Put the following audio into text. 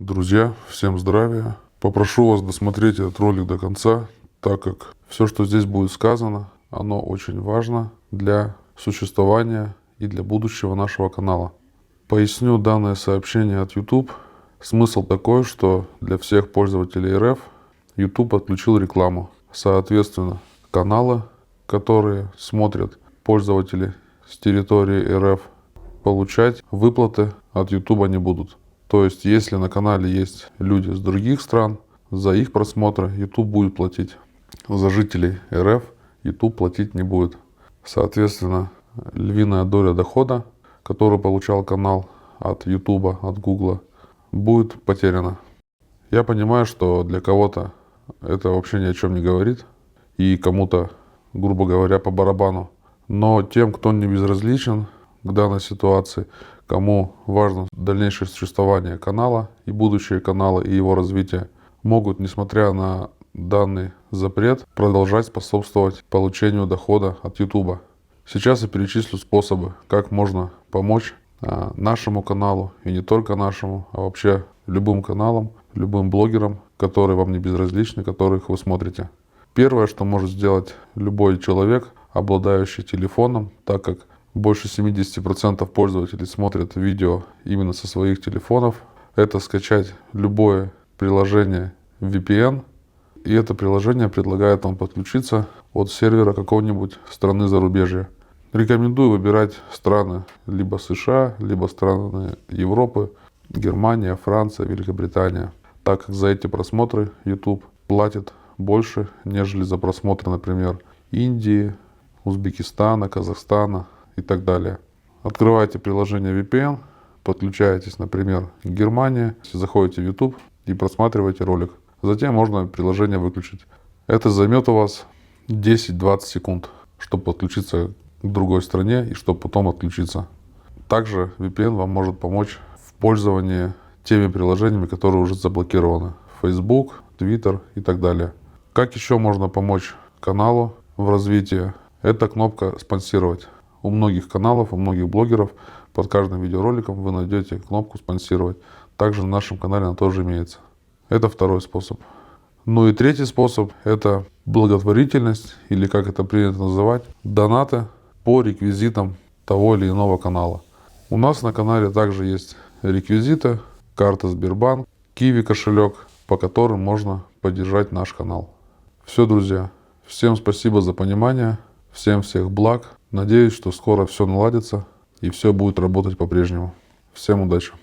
Друзья, всем здравия. Попрошу вас досмотреть этот ролик до конца, так как все, что здесь будет сказано, оно очень важно для существования и для будущего нашего канала. Поясню данное сообщение от YouTube. Смысл такой, что для всех пользователей РФ YouTube отключил рекламу. Соответственно, каналы, которые смотрят пользователи с территории РФ, получать выплаты от YouTube не будут. То есть, если на канале есть люди с других стран, за их просмотры YouTube будет платить. За жителей РФ YouTube платить не будет. Соответственно, львиная доля дохода, которую получал канал от YouTube, от Google, будет потеряна. Я понимаю, что для кого-то это вообще ни о чем не говорит, и кому-то, грубо говоря, по барабану. Но тем, кто не безразличен к данной ситуации, кому важно дальнейшее существование канала и будущее канала и его развитие, могут, несмотря на данный запрет, продолжать способствовать получению дохода от YouTube. Сейчас я перечислю способы, как можно помочь нашему каналу, и не только нашему, а вообще любым каналам, любым блогерам, которые вам не безразличны, которых вы смотрите. Первое, что может сделать любой человек, обладающий телефоном, так как больше 70% пользователей смотрят видео именно со своих телефонов, это скачать любое приложение VPN, и это приложение предлагает вам подключиться от сервера какой-нибудь страны зарубежья. Рекомендую выбирать страны либо США, либо страны Европы, Германия, Франция, Великобритания, так как за эти просмотры YouTube платит больше, нежели за просмотры, например, Индии, Узбекистана, Казахстана и так далее. Открываете приложение VPN, подключаетесь, например, к Германии, заходите в YouTube и просматриваете ролик. Затем можно приложение выключить. Это займет у вас 10-20 секунд, чтобы подключиться к другой стране и чтобы потом отключиться. Также VPN вам может помочь в пользовании теми приложениями, которые уже заблокированы. Facebook, Twitter и так далее. Как еще можно помочь каналу в развитии? Это кнопка «Спонсировать». У многих каналов, у многих блогеров под каждым видеороликом вы найдете кнопку «Спонсировать». Также на нашем канале она тоже имеется. Это второй способ. Ну и третий способ – это благотворительность, или как это принято называть, донаты по реквизитам того или иного канала. У нас на канале также есть реквизиты, карта Сбербанк, Kiwi кошелек, по которым можно поддержать наш канал. Все, друзья, всем спасибо за понимание, всем всех благ. Надеюсь, что скоро все наладится и все будет работать по-прежнему. Всем удачи!